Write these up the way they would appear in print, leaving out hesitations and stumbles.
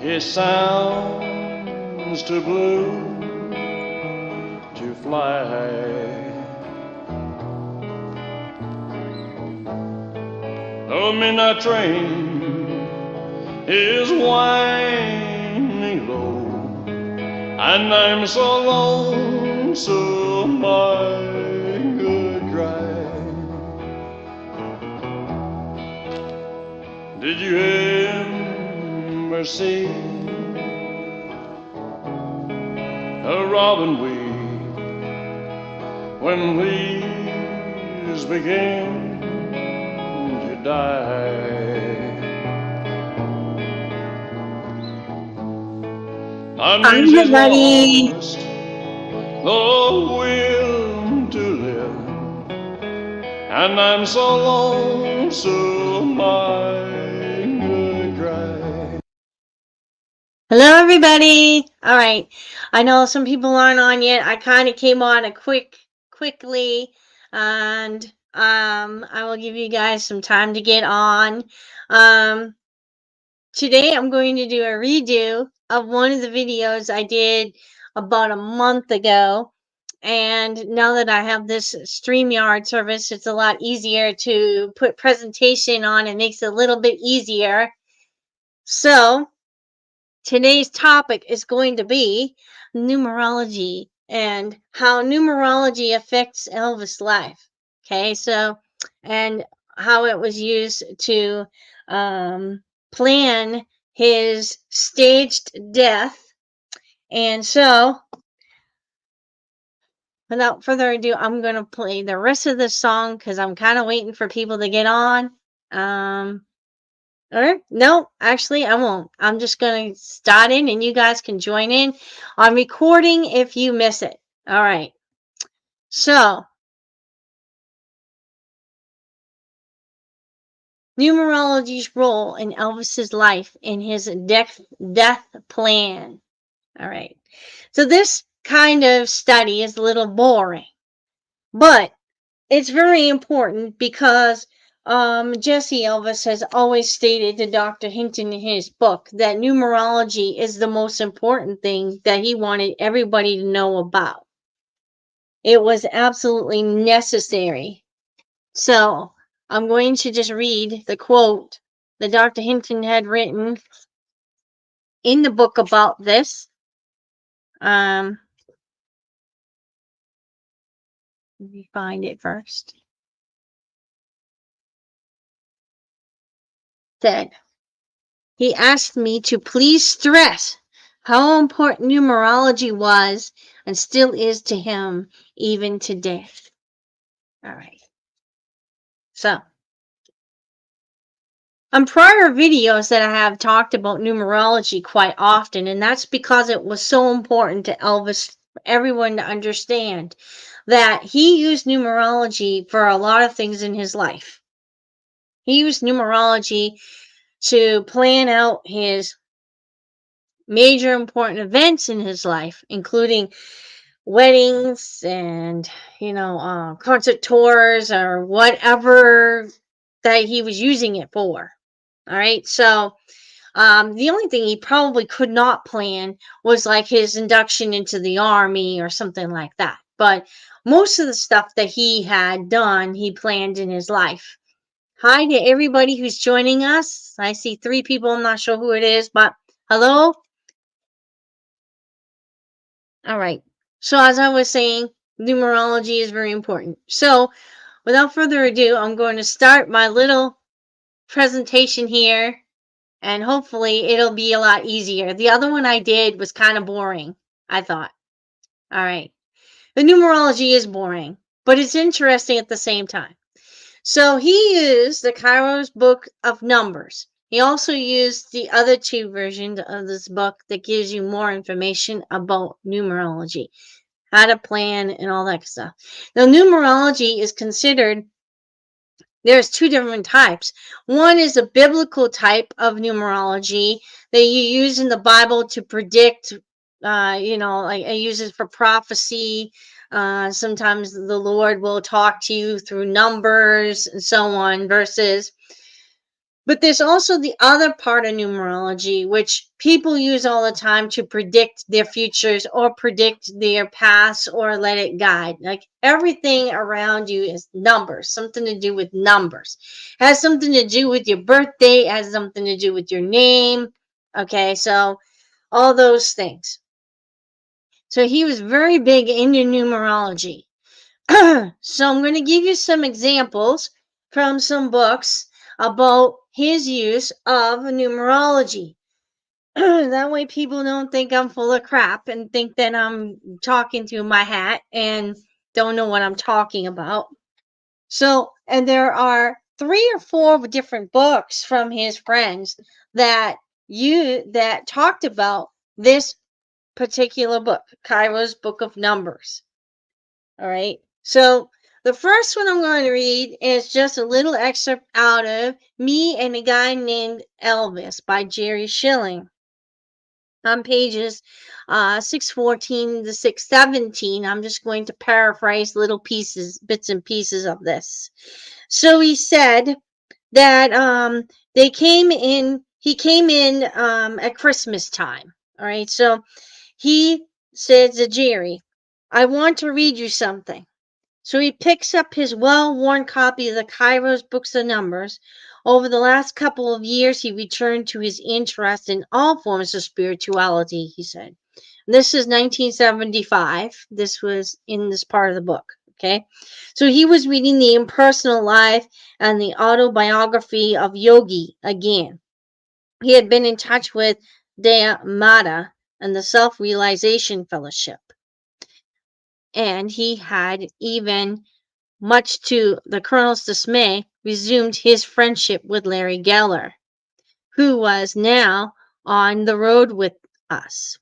It sounds too blue to fly. The midnight train is winding low, and I'm so lonesome I could cry. Did you ever see a robin weep when leaves begin to die? My Hi, muse is everybody. lost the will to live, and I'm so lonesome I could cry. Hello, everybody. All right. I know some people aren't on yet. I kind of came on quickly, and I will give you guys some time to get on. Today I'm going to do a redo of one of the videos I did about a month ago. And now that I have this StreamYard service, it's a lot easier to put presentation on. It makes it a little bit easier. So today's topic is going to be numerology and how numerology affects Elvis' life. Okay, so and how it was used to plan his staged death. And so, without further ado, I'm going to play the rest of this song because I'm kind of waiting for people to get on. Or no, actually, I won't. I'm just going to start in and you guys can join in on recording if you miss it. All right. So, numerology's role in Elvis's life in his death plan. All right. So, this kind of study is a little boring, but it's very important because Jesse Elvis has always stated to Dr. Hinton in his book that numerology is the most important thing that he wanted everybody to know about. It was absolutely necessary. So I'm going to just read the quote that Dr. Hinton had written in the book about this. Let me find it first. Said, he asked me to please stress how important numerology was and still is to him even today. All right. So, on prior videos that I have talked about numerology quite often, and that's because it was so important to Elvis for everyone to understand that he used numerology for a lot of things in his life. He used numerology to plan out his major important events in his life, including weddings and concert tours or whatever that he was using it for. All right, so the only thing he probably could not plan was like his induction into the army or something like that, but most of the stuff that he had done he planned in his life. Hi to everybody who's joining us. I see 3 people. I'm not sure who it is, but hello. All right. So as I was saying, numerology is very important. So without further ado, I'm going to start my little presentation here, and hopefully it'll be a lot easier. The other one I did was kind of boring, I thought. All right. The numerology is boring, but it's interesting at the same time. So he used the Kairos book of numbers. He also used the other 2 versions of this book that gives you more information about numerology, how to plan and all that stuff. Now, numerology is considered, there's 2 different types. One is a biblical type of numerology that you use in the Bible to predict, like it uses for prophecy. Sometimes the Lord will talk to you through numbers and so on, versus But there's also the other part of numerology, which people use all the time to predict their futures or predict their past or let it guide. Like everything around you is numbers, something to do with numbers. Has something to do with your birthday, has something to do with your name. Okay, so all those things. So he was very big into numerology. So I'm going to give you some examples from some books about his use of numerology. That way people don't think I'm full of crap and think that I'm talking through my hat and don't know what I'm talking about. So, and there are 3 or 4 different books from his friends that talked about this particular book, Cairo's Book of Numbers. All right. So the first one I'm going to read is just a little excerpt out of Me and a Guy Named Elvis by Jerry Schilling on pages 614 to 617. I'm just going to paraphrase little pieces, bits and pieces of this. So he said that he came in at Christmas time. All right. So he said to Jerry, I want to read you something. So he picks up his well-worn copy of the Cairo's Books of Numbers. Over the last couple of years, he returned to his interest in all forms of spirituality, he said. This is 1975. This was in this part of the book. Okay. So he was reading the impersonal life and the autobiography of Yogi again. He had been in touch with Dea Mata and the Self-Realization Fellowship. And he had even, much to the colonel's dismay, resumed his friendship with Larry Geller, who was now on the road with us.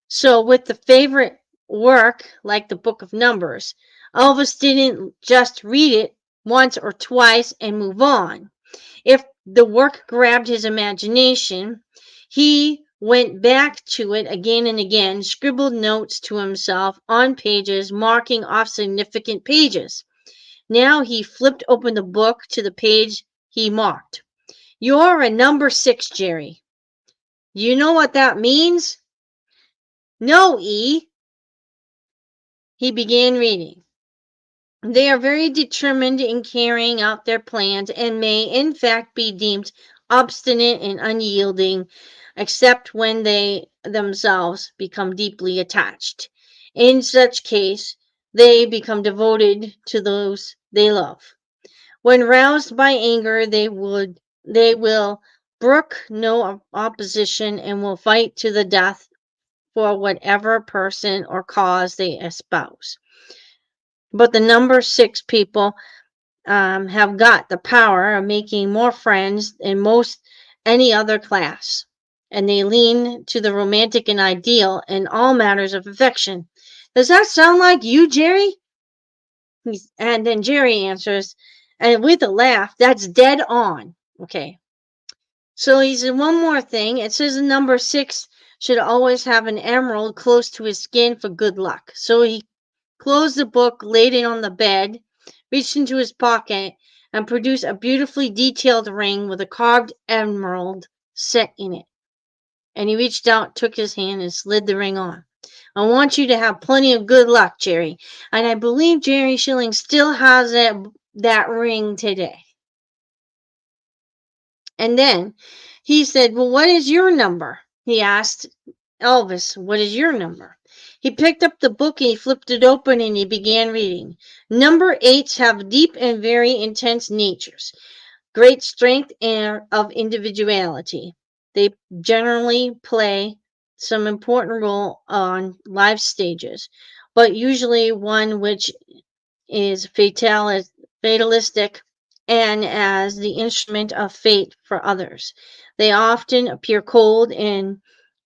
So with the favorite work, like the Book of Numbers, Elvis didn't just read it once or twice and move on. If the work grabbed his imagination, he went back to it again and again, scribbled notes to himself on pages, marking off significant pages. Now he flipped open the book to the page he marked. You're a number 6, Jerry. You know what that means? No, E. He began reading. They are very determined in carrying out their plans and may, in fact, be deemed obstinate and unyielding, except when they themselves become deeply attached. In such case, they become devoted to those they love. When roused by anger, they will brook no opposition and will fight to the death for whatever person or cause they espouse. But the number 6 people have got the power of making more friends than most any other class, and they lean to the romantic and ideal in all matters of affection. Does that sound like you, Jerry? And then Jerry answers, and with a laugh, that's dead on. Okay. So he said, one more thing. It says the number 6 should always have an emerald close to his skin for good luck. So he closed the book, laid it on the bed, reached into his pocket, and produced a beautifully detailed ring with a carved emerald set in it. And he reached out, took his hand, and slid the ring on. I want you to have plenty of good luck, Jerry. And I believe Jerry Schilling still has that ring today. And then he said, well, what is your number? He asked Elvis, what is your number? He picked up the book and he flipped it open and he began reading. Number 8s have deep and very intense natures, great strength and of individuality. They generally play some important role on life stages, but usually one which is fatalistic and as the instrument of fate for others. They often appear cold and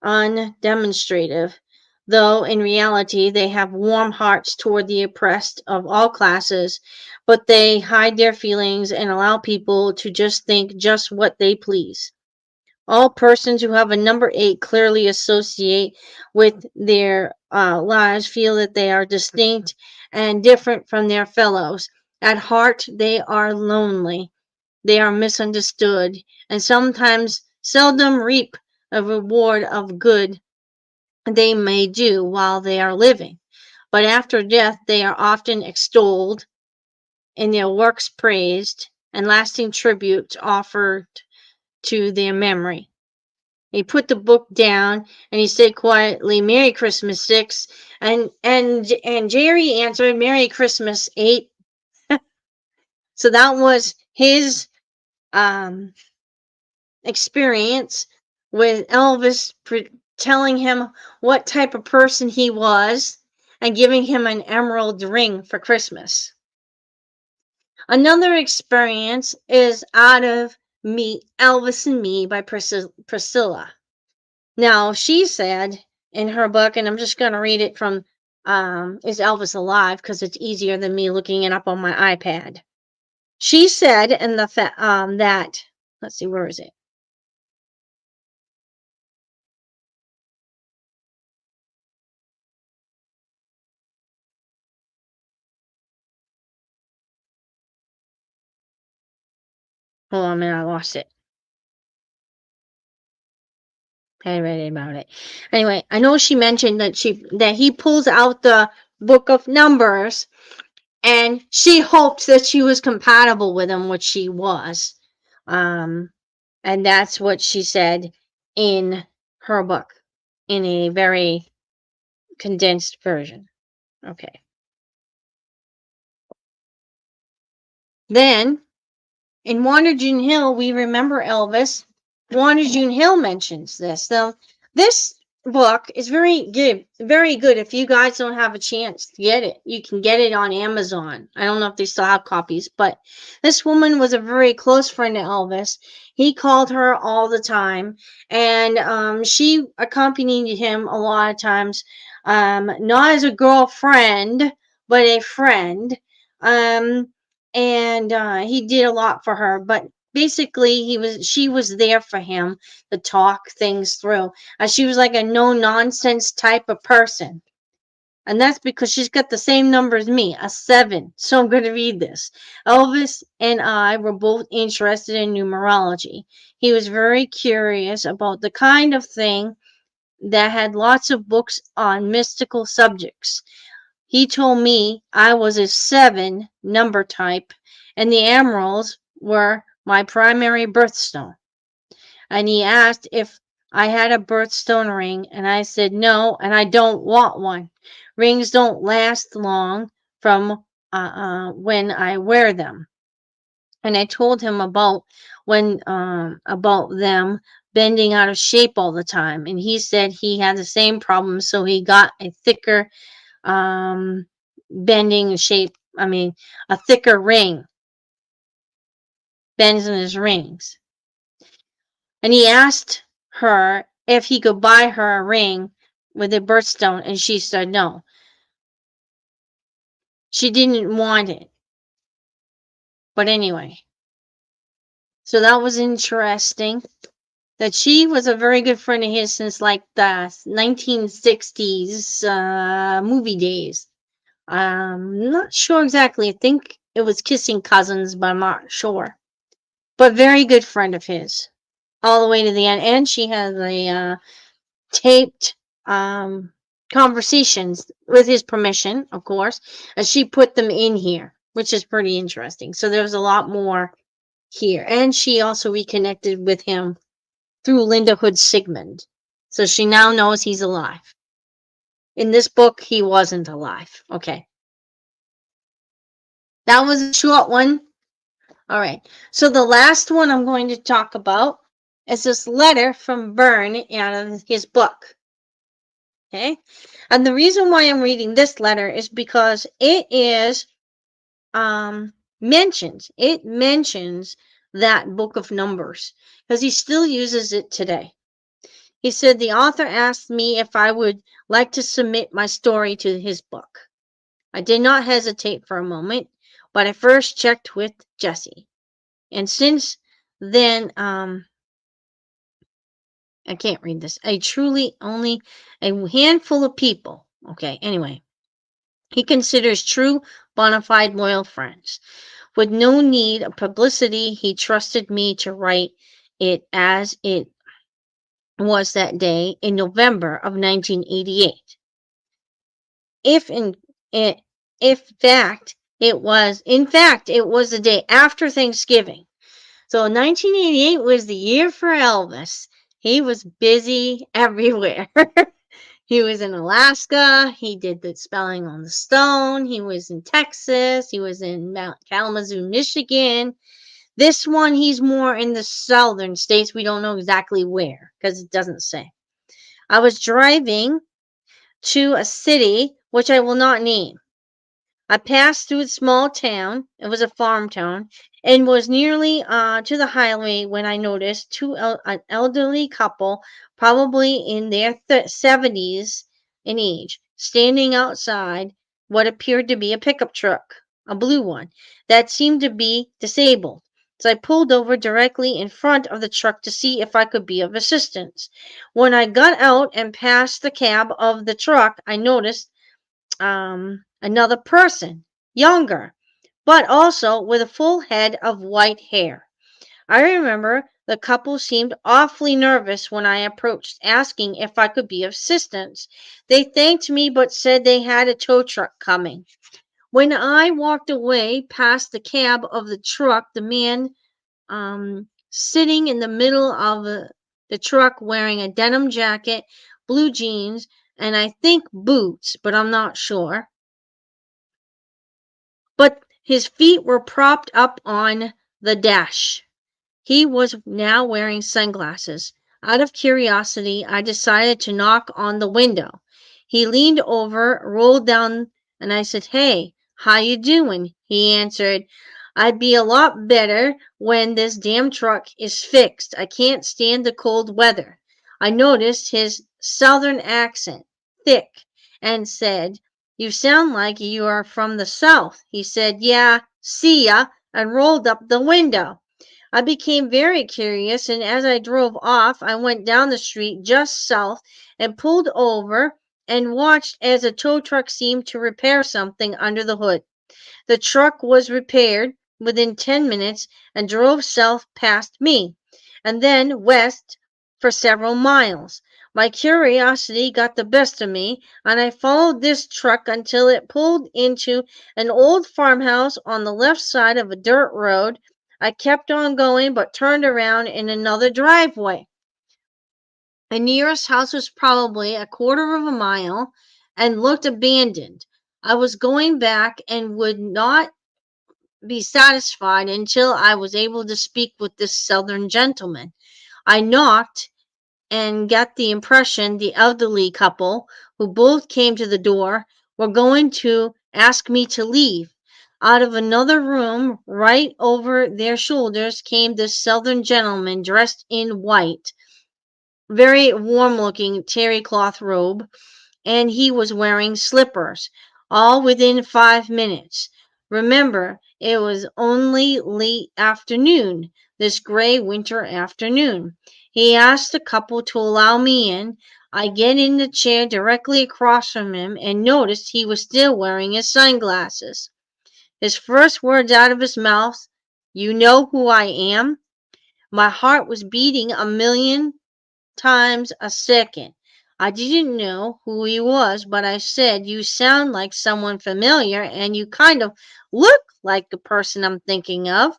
undemonstrative, though in reality they have warm hearts toward the oppressed of all classes, but they hide their feelings and allow people to just think just what they please. All persons who have a number 8 clearly associate with their lives feel that they are distinct and different from their fellows. At heart, they are lonely. they are misunderstood and sometimes seldom reap a reward of good they may do while they are living. But after death, they are often extolled and their works praised and lasting tributes offered to their memory. He put the book down and he said quietly, "Merry Christmas, 6." And Jerry answered, "Merry Christmas, 8." So that was his um, experience with Elvis telling him what type of person he was and giving him an emerald ring for Christmas. Another experience is Out of Me, Elvis and Me by Priscilla. Now, she said in her book, and I'm just going to read it from Is Elvis Alive? Because it's easier than me looking it up on my iPad. She said in that, let's see, where is it? Hold on a minute, I lost it. I read about it. Anyway, I know she mentioned that he pulls out the book of numbers and she hoped that she was compatible with him, which she was. And that's what she said in her book in a very condensed version. Okay. Then in Wanda June Hill, we remember Elvis. Wanda June Hill mentions this. So this book is very good. Very good. If you guys don't have a chance to get it, you can get it on Amazon. I don't know if they still have copies, but this woman was a very close friend of Elvis. He called her all the time, and she accompanied him a lot of times, not as a girlfriend, but a friend. And he did a lot for her, but basically she was there for him to talk things through. She was like a no nonsense type of person, and that's because she's got the same number as me, a 7. So I'm going to read this. Elvis and I were both interested in numerology. He was very curious about the kind of thing that had lots of books on mystical subjects. He told me I was a 7 number type and the emeralds were my primary birthstone. And he asked if I had a birthstone ring, and I said no, and I don't want one. Rings don't last long from when I wear them. And I told him about them bending out of shape all the time, and he said he had the same problem, so he got a thicker um, bending shape. I mean, a thicker ring, bends in his rings. And he asked her if he could buy her a ring with a birthstone, and she said no. She didn't want it. But anyway, so that was interesting. That she was a very good friend of his since like the 1960s movie days. Not sure exactly. I think it was Kissing Cousins, but I'm not sure. But very good friend of his, all the way to the end. And she has a taped conversations with his permission, of course, and she put them in here, which is pretty interesting. So there's a lot more here. And she also reconnected with him through Linda Hood Sigmund. So she now knows he's alive. In this book, he wasn't alive. Okay. That was a short one. All right. So the last one I'm going to talk about is this letter from Byrne out of his book. Okay. And the reason why I'm reading this letter is because it mentions that book of numbers because he still uses it today. He said the author asked me if I would like to submit my story to his book. I did not hesitate for a moment, but I first checked with Jesse. And since then, I can't read this. Only a handful of people. Okay, anyway. He considers true, bona fide, loyal friends. With no need of publicity, he trusted me to write it as it was that day in November of 1988. If in it, if fact in fact it was the day after Thanksgiving. So 1988 was the year for Elvis. He was busy everywhere. He was in Alaska. He did the spelling on the stone. He was in Texas. He was in Mount Kalamazoo, Michigan. This one, he's more in the southern states. We don't know exactly where because it doesn't say. I was driving to a city which I will not name. I passed through a small town. It was a farm town, and was nearly to the highway when I noticed an elderly couple, probably in their 70s in age, standing outside what appeared to be a pickup truck, a blue one, that seemed to be disabled. So I pulled over directly in front of the truck to see if I could be of assistance. When I got out and passed the cab of the truck, I noticed another person, younger, but also with a full head of white hair. I remember the couple seemed awfully nervous when I approached, asking if I could be of assistance. They thanked me but said they had a tow truck coming. When I walked away past the cab of the truck, the man sitting in the middle of the truck wearing a denim jacket, blue jeans, and I think boots, but I'm not sure, but his feet were propped up on the dash. He was now wearing sunglasses. Out of curiosity, I decided to knock on the window. He leaned over, rolled down, and I said, "Hey, how you doing?" He answered, "I'd be a lot better when this damn truck is fixed. I can't stand the cold weather." I noticed his southern accent, thick, and said, "You sound like you are from the South." He said, "Yeah, see ya," and rolled up the window. I became very curious, and as I drove off, I went down the street just south and pulled over and watched as a tow truck seemed to repair something under the hood. The truck was repaired within 10 minutes and drove south past me, and then west for several miles. My curiosity got the best of me, and I followed this truck until it pulled into an old farmhouse on the left side of a dirt road. I kept on going, but turned around in another driveway. The nearest house was probably a quarter of a mile and looked abandoned. I was going back and would not be satisfied until I was able to speak with this southern gentleman. I knocked and got the impression the elderly couple, who both came to the door, were going to ask me to leave. Out of another room, right over their shoulders, came this southern gentleman dressed in white, very warm looking terry cloth robe, and he was wearing slippers, all within 5 minutes. Remember, it was only late afternoon, this gray winter afternoon. He asked the couple to allow me in. I get in the chair directly across from him and noticed he was still wearing his sunglasses. His first words out of his mouth, "You know who I am?" My heart was beating a million times a second. I didn't know who he was, but I said, "You sound like someone familiar, and you kind of look like the person I'm thinking of."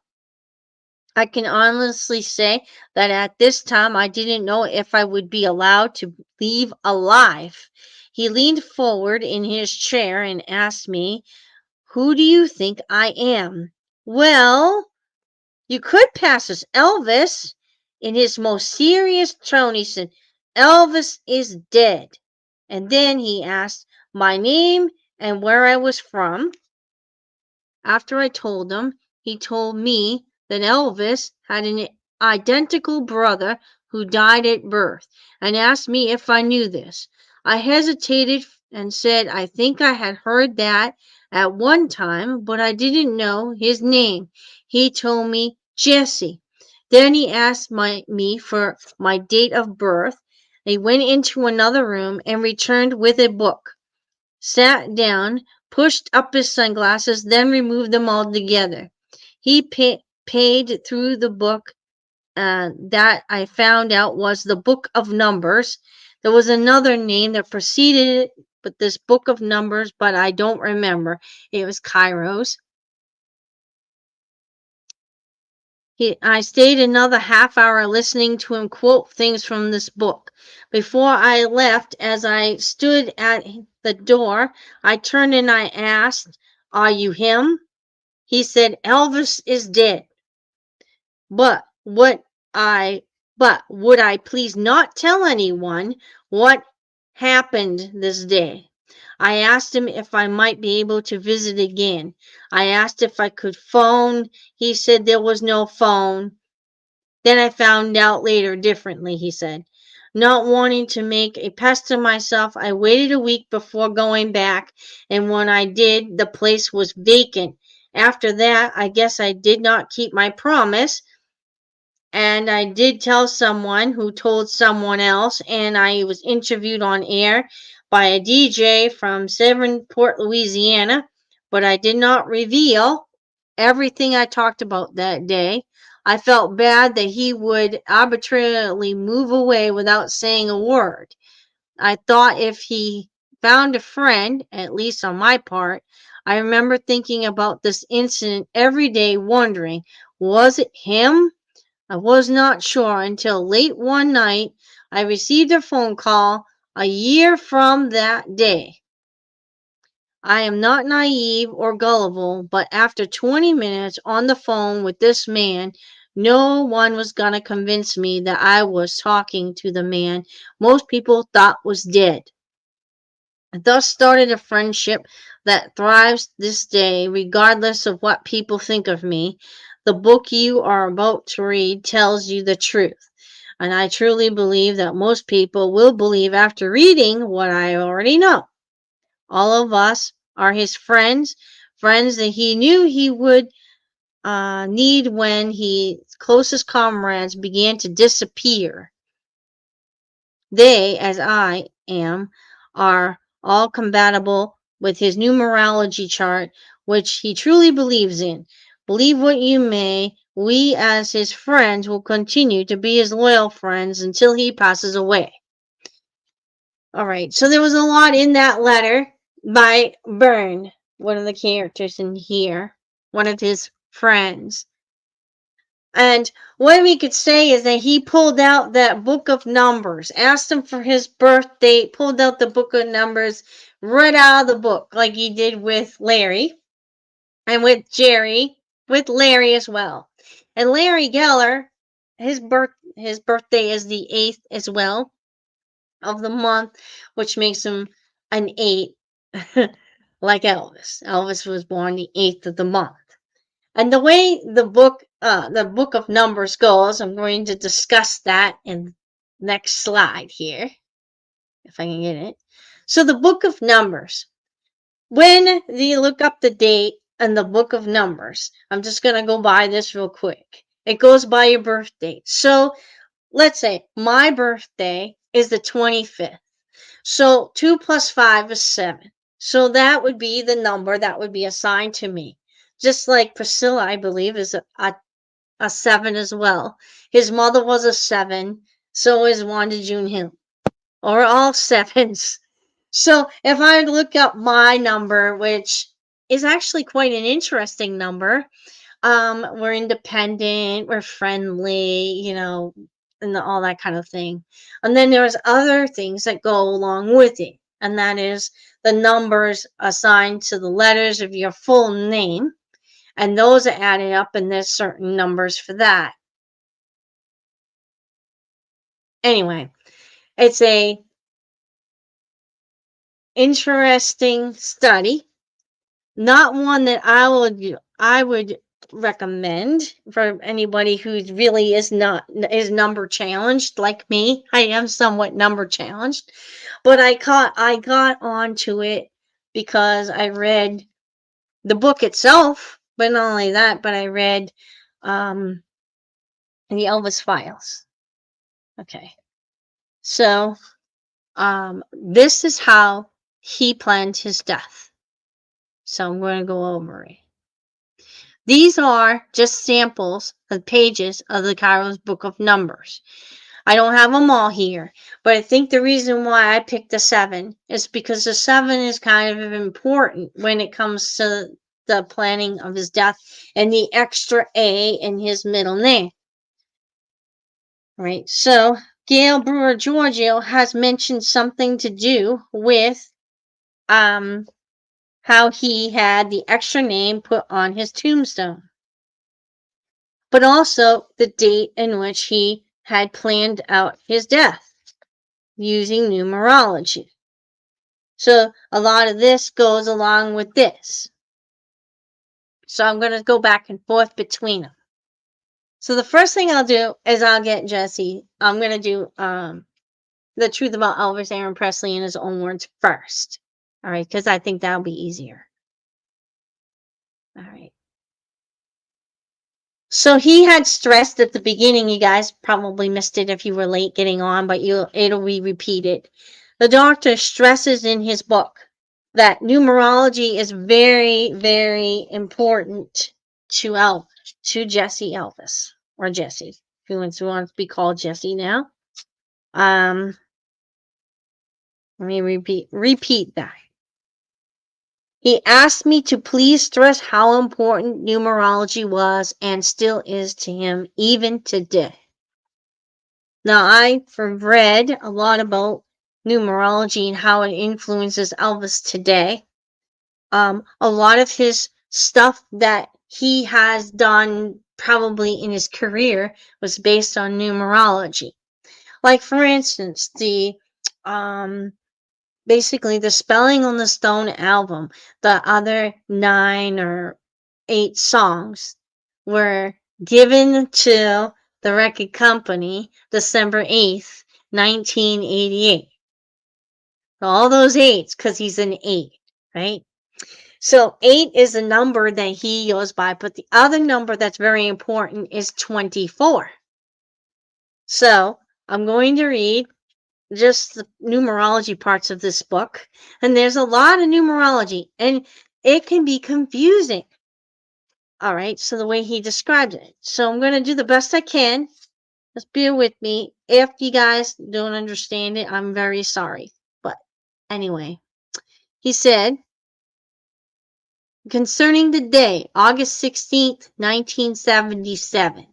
I can honestly say that at this time I didn't know if I would be allowed to leave alive. He leaned forward in his chair and asked me, "Who do you think I am?" "Well, you could pass as Elvis." In his most serious tone, he said, "Elvis is dead." And then he asked my name and where I was from. After I told him, he told me that Elvis had an identical brother who died at birth, and asked me if I knew this. I hesitated and said I think I had heard that at one time, but I didn't know his name. He told me Jesse. Then he asked me for my date of birth. He went into another room and returned with a book, sat down, pushed up his sunglasses, then removed them altogether. He paid through the book that I found out was the Book of Numbers. There was another name that preceded it, but this Book of Numbers, but I don't remember. It was Kairos. I stayed another half hour listening to him quote things from this book. Before I left, as I stood at the door, I turned and I asked, "Are you him?" He said, "Elvis is dead. But what I but would I please not tell anyone what happened this day?" I asked him if I might be able to visit again. I asked if I could phone. He said there was no phone. Then I found out later differently, he said. Not wanting to make a pest of myself, I waited a week before going back, and when I did, the place was vacant. After that, I guess I did not keep my promise, and I did tell someone who told someone else, and I was interviewed on air by a DJ from Severnport, Louisiana, but I did not reveal everything I talked about that day. I felt bad that he would arbitrarily move away without saying a word. I thought if he found a friend, at least on my part, I remember thinking about this incident every day, wondering, was it him? I was not sure until late one night I received a phone call a year from that day. I am not naive or gullible, but after 20 minutes on the phone with this man, no one was going to convince me that I was talking to the man most people thought was dead. Thus started a friendship that thrives this day, regardless of what people think of me. The book you are about to read tells you the truth, and I truly believe that most people will believe after reading what I already know. All of us are his friends, friends that he knew he would need when his closest comrades began to disappear. They, as I am, are all compatible with his numerology chart, which he truly believes in. Believe what you may, we as his friends will continue to be his loyal friends until he passes away. All right, so there was a lot in that letter by Byrne, one of the characters in here, one of his friends. And what we could say is that he pulled out that book of numbers, asked him for his birth date, pulled out the book of numbers, read out of the book like he did with Larry and with Jerry, with Larry as well. And Larry Geller, his birthday is the 8th as well of the month, which makes him an 8 like Elvis. Elvis was born the 8th of the month. And the way the book of Numbers goes, I'm going to discuss that in the next slide here, if I can get it. So the book of Numbers, when you look up the date in the book of Numbers, I'm just going to go by this real quick. It goes by your birth date. So let's say my birthday is the 25th. So 2 plus 5 is 7. So that would be the number that would be assigned to me. Just like Priscilla, I believe, is a 7 as well. His mother was a 7. So is Wanda June Hill. Or all 7s. So if I look up my number, which is actually quite an interesting number, we're independent, we're friendly, and all that kind of thing. And then there's other things that go along with it, and that is the numbers assigned to the letters of your full name, and those are added up, and there's certain numbers for that. Anyway, it's a interesting study, not one that I would recommend for anybody who really is number challenged like me. I am somewhat number challenged, but I got onto it because I read the book itself, but not only that, but I read the Elvis files. Okay. So this is how he planned his death. So I'm going to go over it. These are just samples of pages of the Kairos Book of Numbers. I don't have them all here, but I think the reason why I picked the 7 is because the 7 is kind of important when it comes to the planning of his death and the extra A in his middle name. Right. So Gail Brewer Giorgio has mentioned something to do with how he had the extra name put on his tombstone, but also the date in which he had planned out his death using numerology. So a lot of this goes along with this. So I'm going to go back and forth between them. So the first thing I'll do is I'll get Jesse. I'm going to do the truth about Elvis Aaron Presley in his own words first. All right, because I think that'll be easier. All right. So he had stressed at the beginning, you guys probably missed it if you were late getting on, but it'll be repeated. The doctor stresses in his book that numerology is very, very important to Jesse Elvis, or Jesse, if he wants to be called Jesse now. Let me repeat that. He asked me to please stress how important numerology was and still is to him even today. Now, I've read a lot about numerology and how it influences Elvis today. A lot of his stuff that he has done probably in his career was based on numerology. Like, for instance, basically the Spelling on the Stone album, the other 9 or 8 songs were given to the record company December 8th, 1988. All those 8s, because he's an 8, right? So 8 is a number that he goes by, but the other number that's very important is 24. So I'm going to read just the numerology parts of this book, and there's a lot of numerology, and it can be confusing. All right, so the way he described it. So I'm going to do the best I can. Just bear with me. If you guys don't understand it, I'm very sorry. But anyway, he said, concerning the day, August 16th, 1977,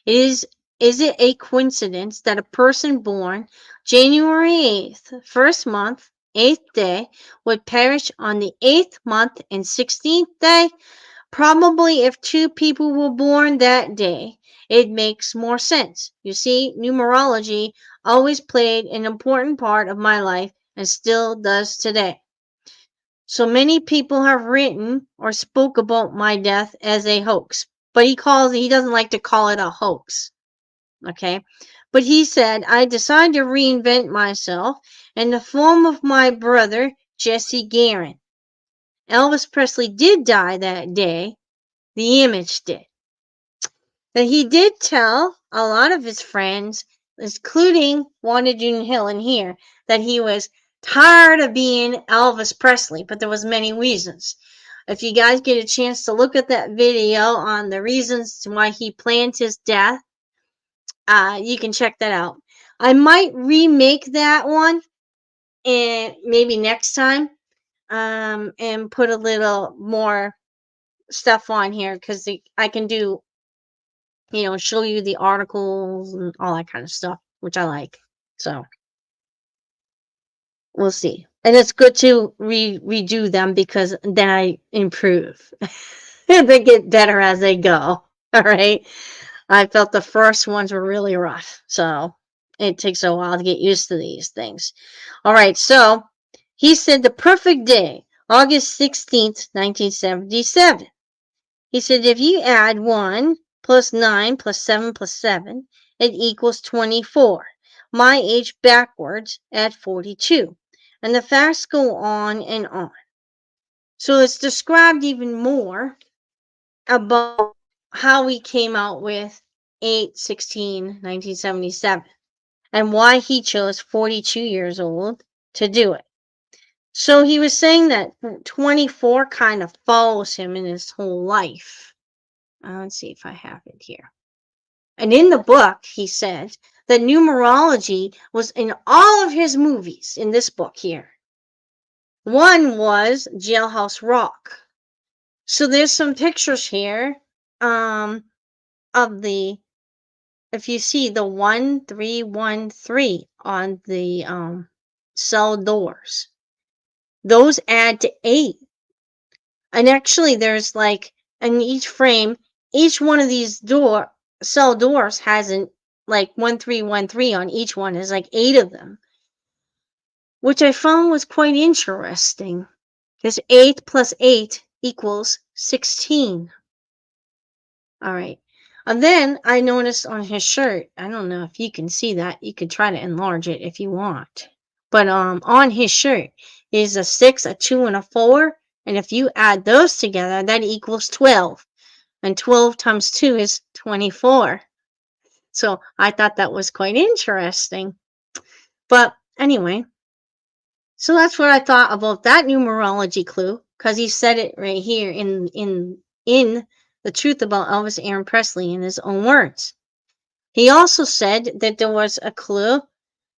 is it a coincidence that a person born January 8th, first month, 8th day, would perish on the 8th month and 16th day? Probably if 2 people were born that day, it makes more sense. You see, numerology always played an important part of my life and still does today. So many people have written or spoke about my death as a hoax, but he doesn't like to call it a hoax. Okay? But he said, I decided to reinvent myself in the form of my brother, Jesse Guerin. Elvis Presley did die that day. The image did. But he did tell a lot of his friends, including Wanda June Hill in here, that he was tired of being Elvis Presley, but there was many reasons. If you guys get a chance to look at that video on the reasons why he planned his death, you can check that out. I might remake that one and maybe next time, and put a little more stuff on here because I can do, show you the articles and all that kind of stuff, which I like. So we'll see. And it's good to redo them because then I improve. They get better as they go. All right. I felt the first ones were really rough. So it takes a while to get used to these things. All right. So he said the perfect day, August 16th, 1977. He said if you add 1 plus 9 plus 7 plus 7, it equals 24. My age backwards at 42. And the facts go on and on. So it's described even more about how he came out with 8/16/1977 and why he chose 42 years old to do it. So he was saying that 24 kind of follows him in his whole life. Let's see if I have it here. And in the book, he said that numerology was in all of his movies in this book here. One was Jailhouse Rock. So there's some pictures here of the, if you see the 1313 on the cell doors, those add to 8. And actually there's like in each frame, each one of these cell doors has an like 1313 on each one. There's like 8 of them, which I found was quite interesting. Because 8 plus 8 equals 16. All right. And then I noticed on his shirt, I don't know if you can see that. You could try to enlarge it if you want. But on his shirt is a 6, a 2, and a 4. And if you add those together, that equals 12. And 12 times 2 is 24. So I thought that was quite interesting. But anyway, so that's what I thought about that numerology clue, because he said it right here in The Truth About Elvis Aaron Presley in his own words. He also said that there was a clue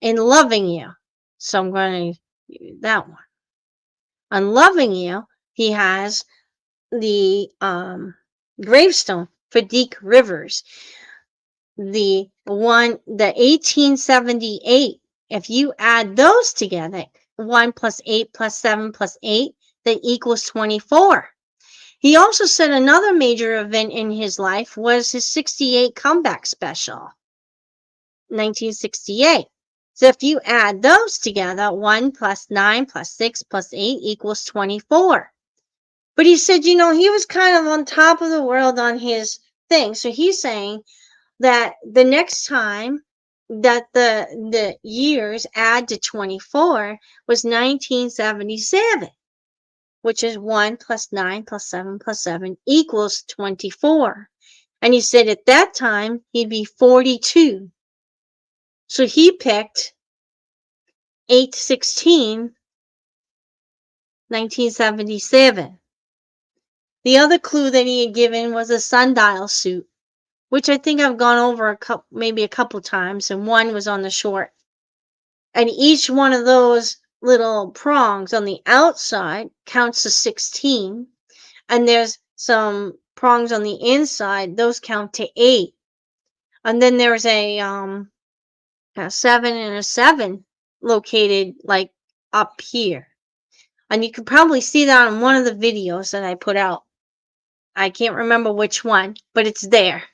in Loving You. So I'm going to use that one. On Loving You, he has the gravestone for Deke Rivers. The 1878, if you add those together, 1 plus 8 plus 7 plus 8, that equals 24. He also said another major event in his life was his 68 comeback special, 1968. So if you add those together, 1 plus 9 plus 6 plus 8 equals 24. But he said, he was kind of on top of the world on his thing. So he's saying that the next time that the years add to 24 was 1977, which is 1 plus 9 plus 7 plus 7 equals 24. And he said at that time he'd be 42. So he picked 8/16, 1977. The other clue that he had given was a sundial suit, which I think I've gone over maybe a couple times, and one was on the short. And each one of those little prongs on the outside counts as 16, and there's some prongs on the inside, those count to 8. And then there's a 7 and a 7 located like up here. And you can probably see that on one of the videos that I put out. I can't remember which one, but it's there.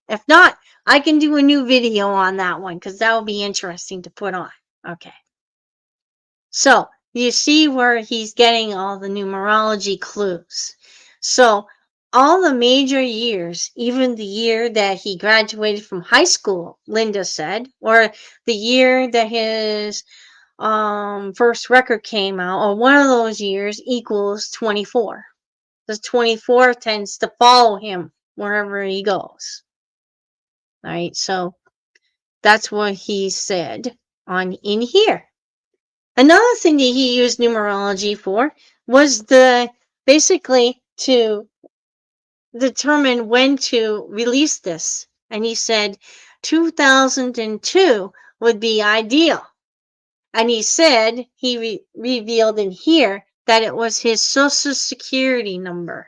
If not, I can do a new video on that one because that will be interesting to put on. Okay. So you see where he's getting all the numerology clues. So all the major years, even the year that he graduated from high school, Linda said, or the year that his first record came out, or one of those years equals 24. Because 24 tends to follow him wherever he goes. All right, so that's what he said in here. Another thing that he used numerology for was basically to determine when to release this. And he said 2002 would be ideal. And he said he revealed in here that it was his Social Security number,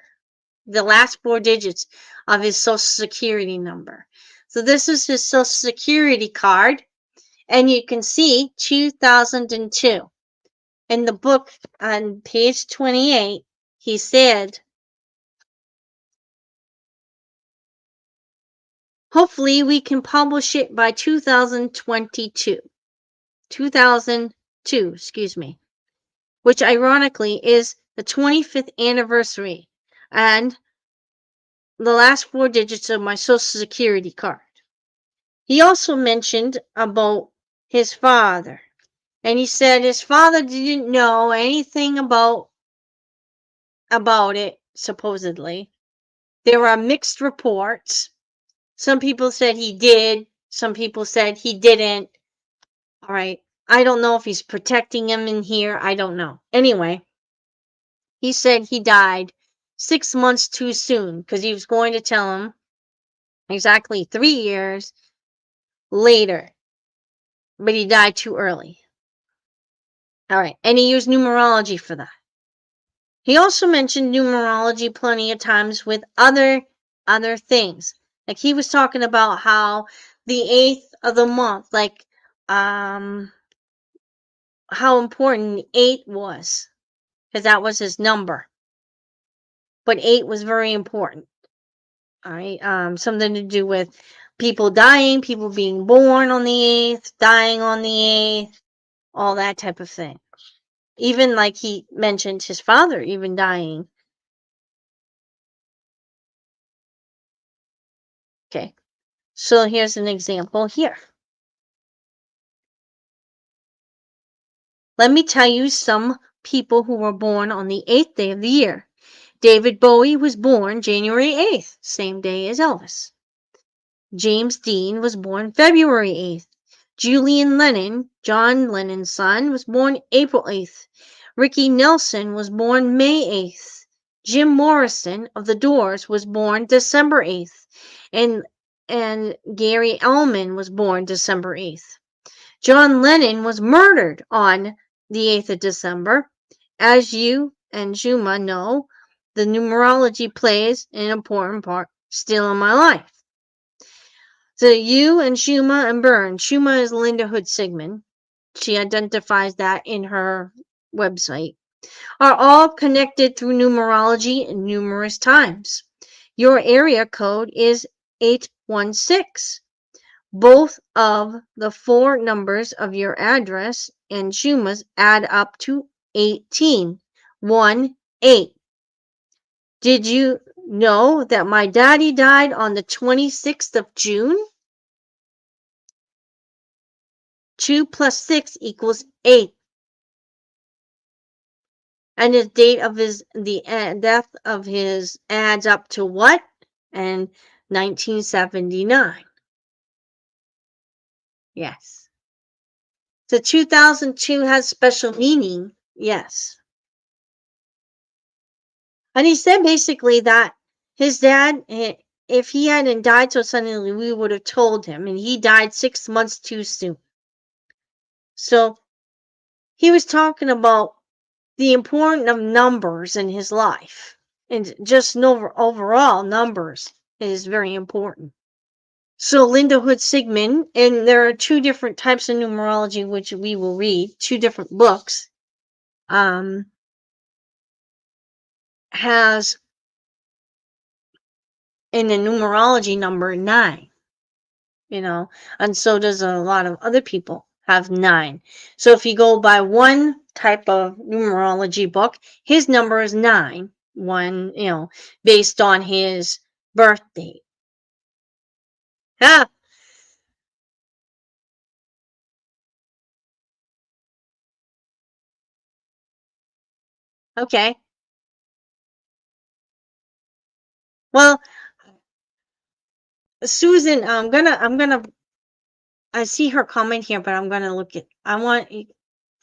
the last 4 digits of his Social Security number. So this is his Social Security card, and you can see 2002. In the book on page 28, he said, hopefully we can publish it by 2022. 2002, excuse me, which ironically is the 25th anniversary and the last 4 digits of my Social Security card. He also mentioned about his father, and he said his father didn't know anything about it, supposedly. There are mixed reports. Some people said he did. Some people said he didn't. All right. I don't know if he's protecting him in here. I don't know. Anyway, he said he died 6 months too soon because he was going to tell him exactly 3 years later, but he died too early. All right, and he used numerology for that. He also mentioned numerology plenty of times with other things. Like he was talking about how the 8th of the month, like how important 8 was, because that was his number. But 8 was very important. All right, something to do with people dying, people being born on the 8th, dying on the 8th, all that type of thing. Even like he mentioned his father even dying. Okay, so here's an example here. Let me tell you some people who were born on the 8th day of the year. David Bowie was born January 8th, same day as Elvis. James Dean was born February 8th. Julian Lennon, John Lennon's son, was born April 8th. Ricky Nelson was born May 8th. Jim Morrison of The Doors was born December 8th. And Gary Elman was born December 8th. John Lennon was murdered on the 8th of December. As you and Juma know, the numerology plays an important part still in my life. So you and Shuma and Byrne. Shuma is Linda Hood Sigmund. She identifies that in her website. Are all connected through numerology numerous times. Your area code is 816. Both of the 4 numbers of your address and Shuma's add up to 18. 1-8. Did you know that my daddy died on the 26th of June? 2 plus 6 equals 8. And the date of the death of his adds up to what? And 1979. Yes. So 2002 has special meaning. Yes. And he said basically that his dad, if he hadn't died so suddenly, we would have told him. And he died 6 months too soon. So he was talking about the importance of numbers in his life. And just overall, numbers is very important. So Linda Hood Sigmund, and there are 2 different types of numerology which we will read, 2 different books, has in the numerology number 9, and so does a lot of other people have 9. So if you go by one type of numerology book, his number is 9, based on his birth date. Ah, okay. Well, Susan, I see her comment here, but I'm gonna look at.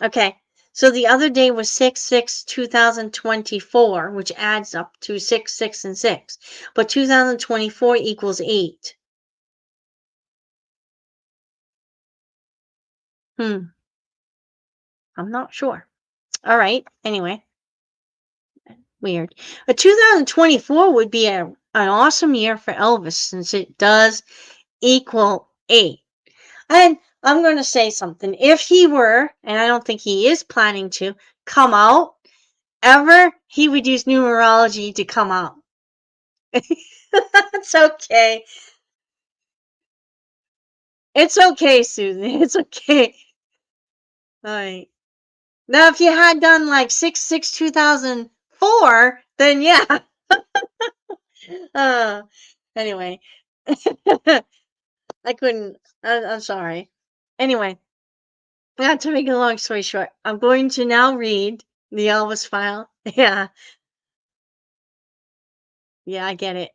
Okay. So the other day was 6/6/2024, which adds up to 6, 6, and 6. But 2024 equals 8. I'm not sure. All right. Anyway, weird. But 2024 would be an awesome year for Elvis since it does equal 8. And I'm going to say something. If he were, and I don't think he is planning to, come out ever, he would use numerology to come out. It's okay. It's okay, Susan. It's okay. All right. Now, if you had done like 6/6/2004, then yeah. uh, anyway, I couldn't. I'm sorry. Anyway, not to make a long story short, I'm going to now read the Elvis file. Yeah. Yeah, I get it.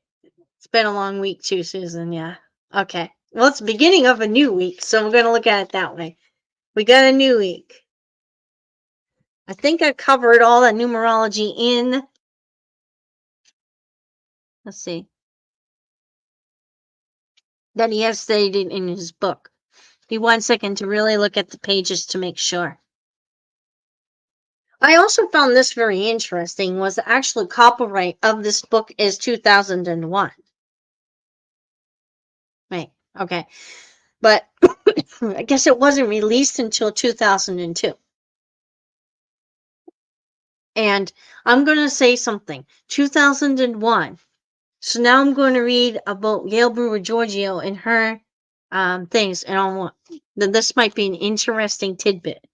It's been a long week too, Susan. Yeah. Okay. Well, it's the beginning of a new week, so we're going to look at it that way. We got a new week. I think I covered all that numerology in. Let's see. that he has stated in his book. Give me 1 second to really look at the pages to make sure. I also found this very interesting, was the actual copyright of this book is 2001. Right, okay. But I guess it wasn't released until 2002. And I'm going to say something. 2001. So now I'm going to read about Gail Brewer Giorgio and her things. And this might be an interesting tidbit.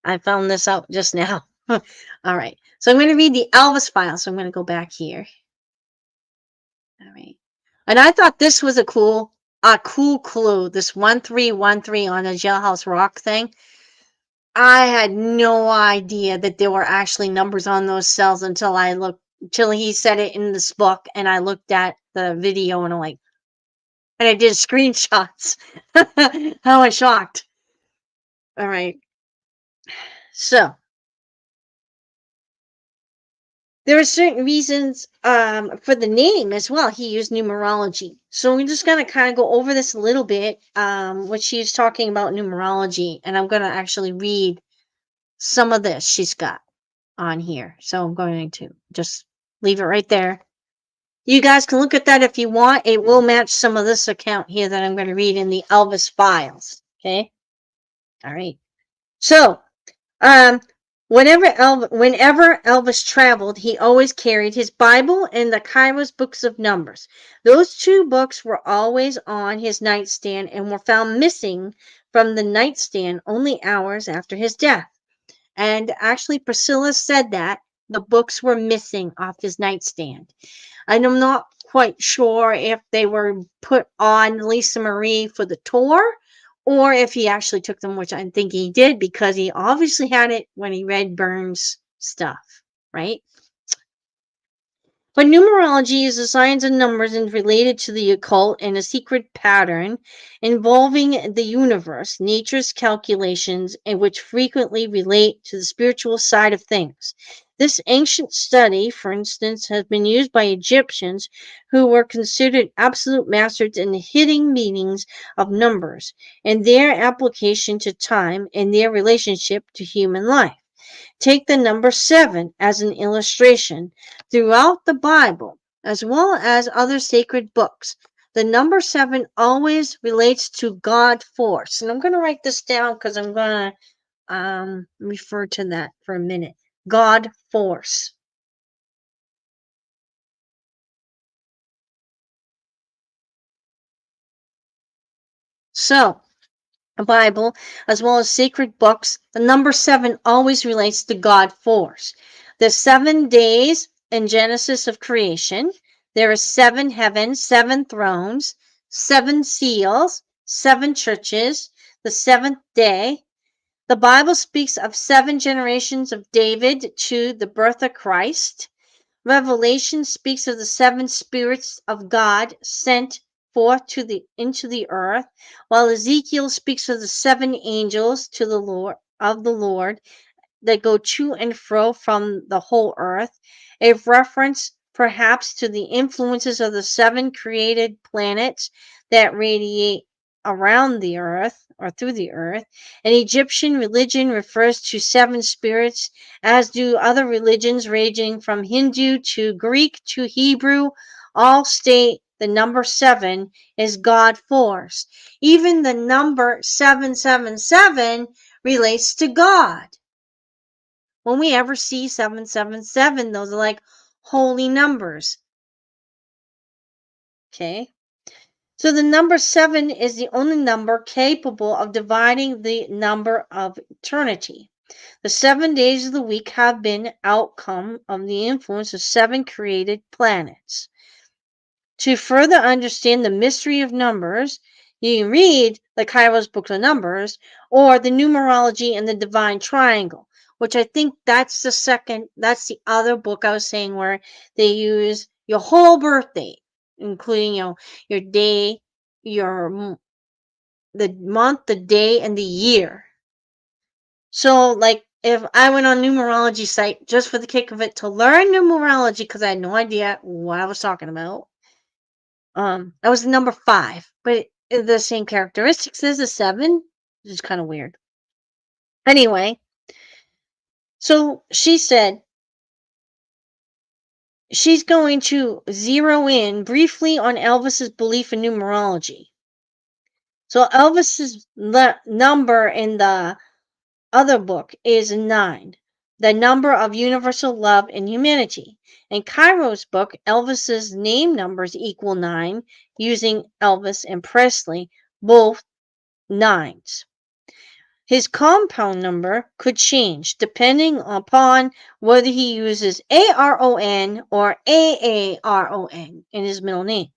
I found this out just now. All right. So I'm going to read the Elvis file. So I'm going to go back here. All right. And I thought this was a cool clue. This 1313 on a Jailhouse Rock thing. I had no idea that there were actually numbers on those cells until he said it in this book, and I looked at the video and and I did screenshots. How I shocked. All right. So there are certain reasons for the name as well. He used numerology. So we're just going to kind of go over this a little bit, what she's talking about numerology. And I'm going to actually read some of this she's got on here. So I'm going to just leave it right there. You guys can look at that if you want. It will match some of this account here that I'm going to read in the Elvis files. Okay. All right. So, whenever Elvis traveled, he always carried his Bible and the Kairos books of numbers. Those two books were always on his nightstand and were found missing from the nightstand only hours after his death. And actually, Priscilla said that the books were missing off his nightstand. And I'm not quite sure if they were put on Lisa Marie for the tour or if he actually took them, which I think he did because he obviously had it when he read Burns' stuff, right? But numerology is the science of numbers and related to the occult and a secret pattern involving the universe, nature's calculations, and which frequently relate to the spiritual side of things. This ancient study, for instance, has been used by Egyptians who were considered absolute masters in the hidden meanings of numbers and their application to time and their relationship to human life. Take the number 7 as an illustration. Throughout the Bible, as well as other sacred books, the number 7 always relates to God force. And I'm going to write this down because I'm going to refer to that for a minute. God force. So, the Bible, as well as sacred books, the number 7 always relates to God force. The 7 days in Genesis of creation, there are 7 heavens, 7 thrones, 7 seals, 7 churches, the 7th day. The Bible speaks of 7 generations of David to the birth of Christ. Revelation speaks of the 7 spirits of God sent forth into the earth, while Ezekiel speaks of the 7 angels to the Lord that go to and fro from the whole earth, a reference perhaps to the influences of the 7 created planets that radiate around the earth or through the earth. An Egyptian religion refers to 7 spirits, as do other religions ranging from Hindu to Greek to Hebrew. All state the number 7 is God force. Even the number 777 relates to God. When we ever see 777, those are like holy numbers. Okay. So the number 7 is the only number capable of dividing the number of eternity. The 7 days of the week have been outcome of the influence of 7 created planets. To further understand the mystery of numbers, you can read the Kairos Book of Numbers or the Numerology and the Divine Triangle, which I think that's the other book I was saying where they use your whole birthday, including your day, the month, the day, and the year. So, like, if I went on numerology site just for the kick of it to learn numerology because I had no idea what I was talking about, That was the number 5, but the same characteristics as a 7, which is kind of weird. Anyway, so she said she's going to zero in briefly on Elvis's belief in numerology. So Elvis's number in the other book is 9, the number of universal love and humanity. In Cairo's book, Elvis's name numbers equal 9, using Elvis and Presley, both 9s. His compound number could change depending upon whether he uses ARON or AARON in his middle name.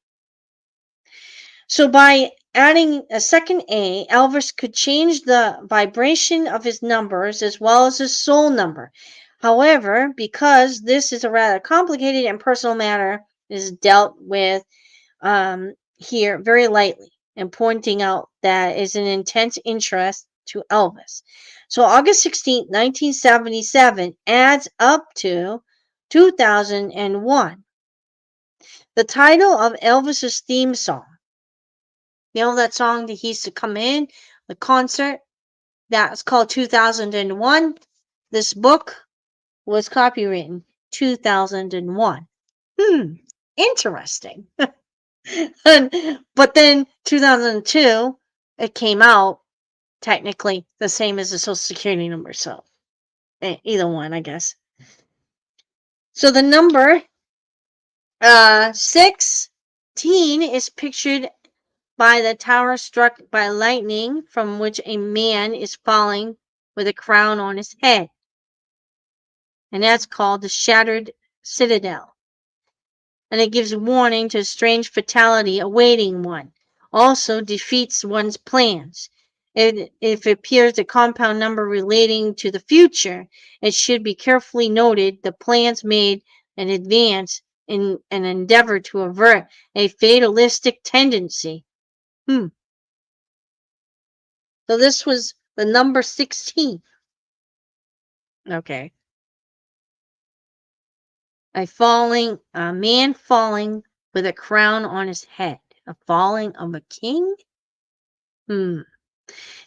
So by adding a second A, Elvis could change the vibration of his numbers as well as his soul number. However, because this is a rather complicated and personal matter, it is dealt with here very lightly, and pointing out that is an intense interest to Elvis. So August 16th, 1977 adds up to 2001. The title of Elvis's theme song, you know that song that he used to come in, the concert, that's called 2001. This book was copywritten 2001. Interesting. But then 2002, it came out technically the same as the Social Security number. So either one, I guess. So the number 16 is pictured by the tower struck by lightning, from which a man is falling with a crown on his head. And that's called the Shattered Citadel. And it gives warning to a strange fatality awaiting one. Also defeats one's plans. If it appears a compound number relating to the future, it should be carefully noted the plans made in advance in an endeavor to avert a fatalistic tendency. So this was the number 16. Okay. A man falling with a crown on his head. A falling of a king?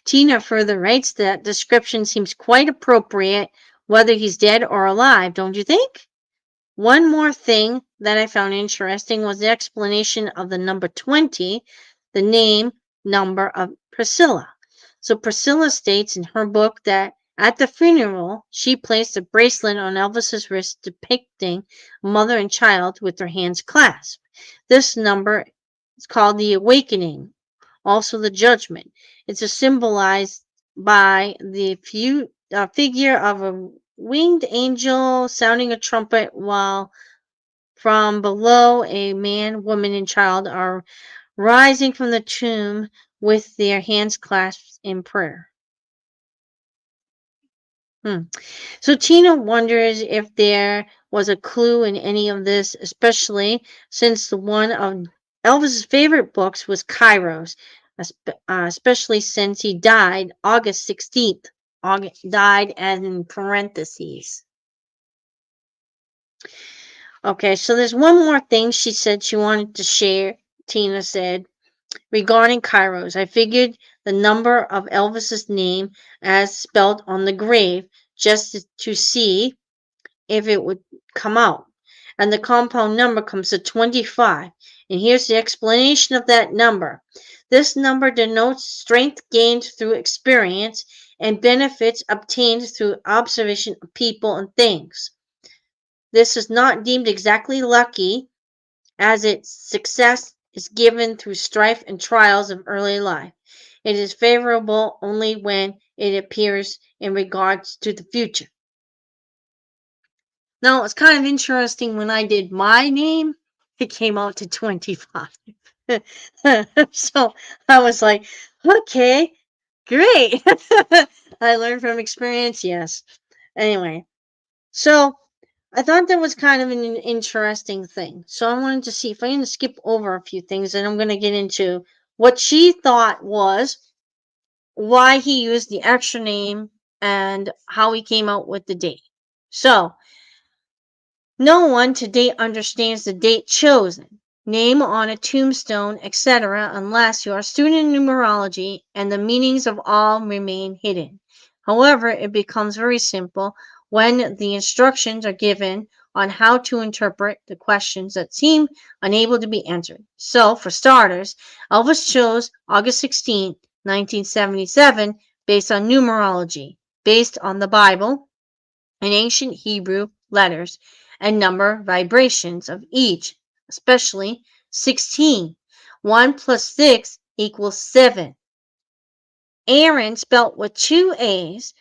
Tina further writes that description seems quite appropriate, whether he's dead or alive, don't you think? One more thing that I found interesting was the explanation of the number 20, the name number of Priscilla. So Priscilla states in her book that at the funeral, she placed a bracelet on Elvis's wrist depicting mother and child with their hands clasped. This number is called the awakening, also the judgment. It's symbolized by the figure of a winged angel sounding a trumpet, while from below a man, woman, and child are rising from the tomb with their hands clasped in prayer. So Tina wonders if there was a clue in any of this, especially since one of Elvis's favorite books was Cairo's, especially since he died August 16th. Died and in parentheses. Okay, so there's one more thing she said she wanted to share, Tina said, regarding Cairo's. I figured the number of Elvis's name as spelled on the grave just to see if it would come out. And the compound number comes to 25. And here's the explanation of that number. This number denotes strength gained through experience and benefits obtained through observation of people and things. This is not deemed exactly lucky, as its success is given through strife and trials of early life. It is favorable only when it appears in regards to the future. Now, it's kind of interesting when I did my name, it came out to 25. So I was like, okay, great. I learned from experience, yes. Anyway, so I thought that was kind of an interesting thing. So I wanted to see if I'm going to skip over a few things, and I'm going to get into what she thought was why he used the extra name and how he came out with the date. So no one to date understands the date chosen. name on a tombstone, etc., unless you are a student in numerology and the meanings of all remain hidden. However, it becomes very simple when the instructions are given on how to interpret the questions that seem unable to be answered. So, for starters, Elvis chose August 16, 1977, based on numerology, based on the Bible and ancient Hebrew letters and number vibrations of each, especially 16. 1 plus 6 equals 7. Aaron, spelt with two A's,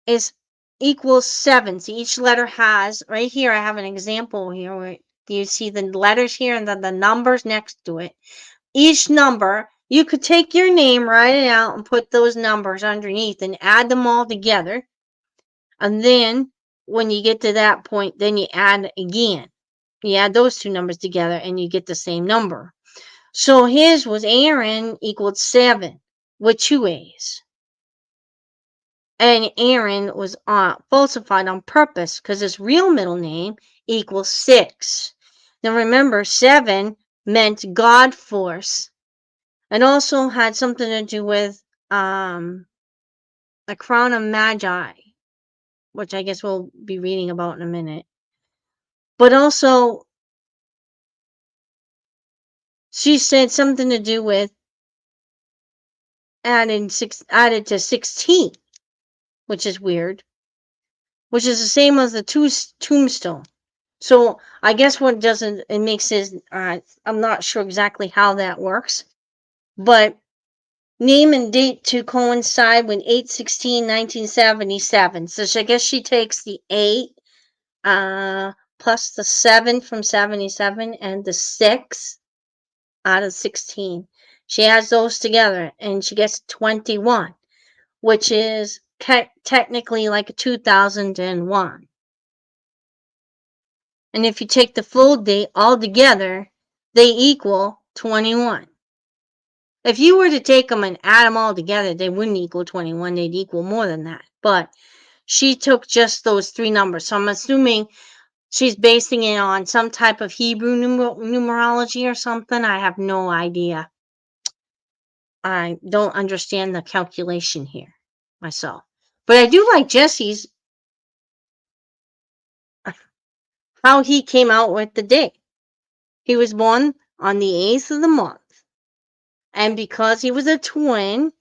is equals 7. So each letter has, right here, I have an example here where you see the letters here and then the numbers next to it. Each number, you could take your name, write it out, and put those numbers underneath and add them all together. And then when you get to that point, then you add again. You add those two numbers together and you get the same number. So his was Aaron equaled 7 with two A's. And Aaron was falsified on purpose because his real middle name equals 6. Now remember, 7 meant God force. It also had something to do with a crown of magi, which I guess we'll be reading about in a minute. But also, she said something to do with added to 16, which is weird, which is the same as the tombstone. So I guess what doesn't it makes is I'm not sure exactly how that works, but name and date to coincide with 8/16/1977. So I guess she takes the 8 plus the 7 from 77 and the 6 out of 16. She adds those together and she gets 21, which is technically like 2001. And if you take the full date all together, they equal 21. If you were to take them and add them all together, they wouldn't equal 21. They'd equal more than that. But she took just those three numbers. So I'm assuming she's basing it on some type of Hebrew numerology or something. I have no idea. I don't understand the calculation here myself. But I do like Jesse's, how he came out with the date. He was born on the 8th of the month. And because he was a twin,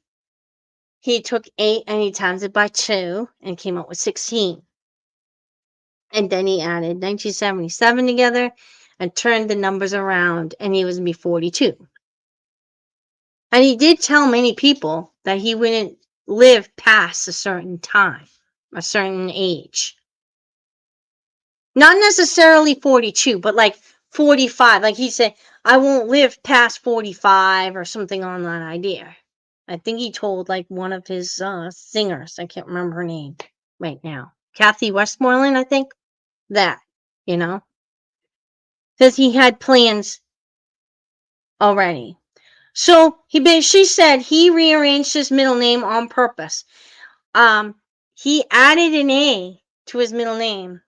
he took 8 and he times it by 2 and came up with 16. And then he added 1977 together and turned the numbers around, and he was going to be 42. And he did tell many people that he wouldn't live past a certain time, a certain age. Not necessarily 42, but like 45. Like he said, I won't live past 45 or something on that idea. I think he told like one of his singers, I can't remember her name right now, Kathy Westmoreland, I think, that, you know, because he had plans already. So she said he rearranged his middle name on purpose. He added an A to his middle name,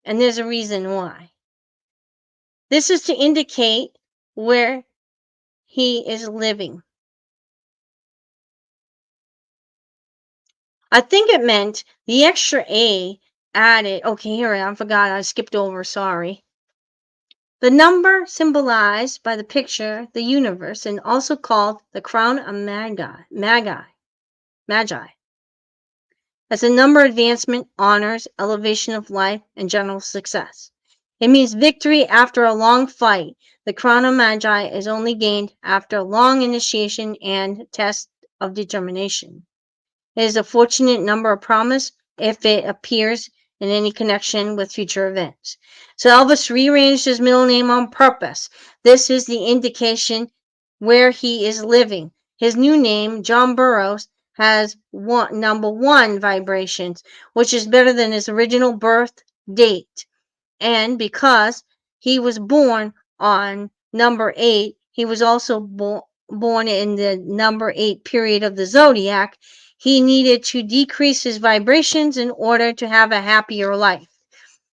and there's a reason why. This is to indicate where he is living. I think it meant the extra A added. Okay, here I forgot. I skipped over. Sorry. The number symbolized by the picture, the universe, and also called the crown of magi. As a number advancement, honors, elevation of life, and general success. It means victory after a long fight. The crown of magi is only gained after a long initiation and test of determination. It is a fortunate number of promise if it appears in any connection with future events. So Elvis rearranged his middle name on purpose. This is the indication where he is living. His new name, John Burroughs, has number 1 vibrations, which is better than his original birth date. And because he was born on number 8, he was also born in the number 8 period of the zodiac. He needed to decrease his vibrations in order to have a happier life.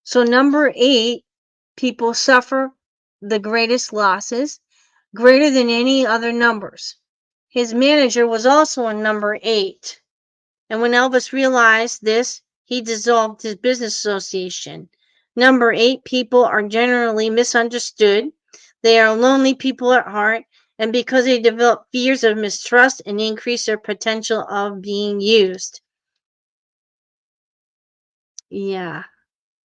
So number 8, people suffer the greatest losses, greater than any other numbers. His manager was also a number 8. And when Elvis realized this, he dissolved his business association. Number 8 people are generally misunderstood. They are lonely people at heart, and because they develop fears of mistrust and increase their potential of being used. Yeah.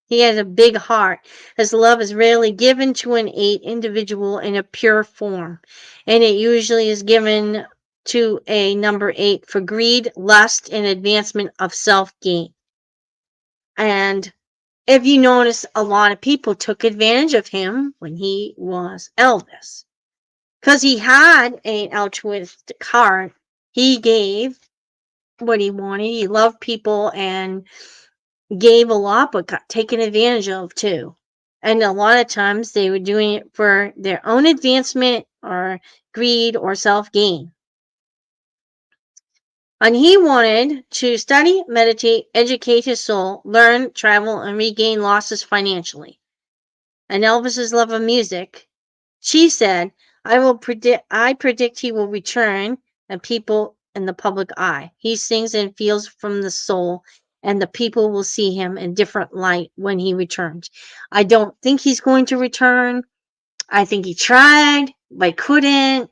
He has a big heart. His love is rarely given to an 8 individual in a pure form, and it usually is given to a number 8 for greed, lust, and advancement of self-gain. And if you notice, a lot of people took advantage of him when he was Elvis. Because he had an altruistic heart. He gave what he wanted. He loved people and gave a lot, but got taken advantage of too. And a lot of times they were doing it for their own advancement or greed or self-gain. And he wanted to study, meditate, educate his soul, learn, travel, and regain losses financially. And Elvis's love of music, she said, I predict he will return and people in the public eye. He sings and feels from the soul, and the people will see him in different light when he returns. I don't think he's going to return. I think he tried, but couldn't.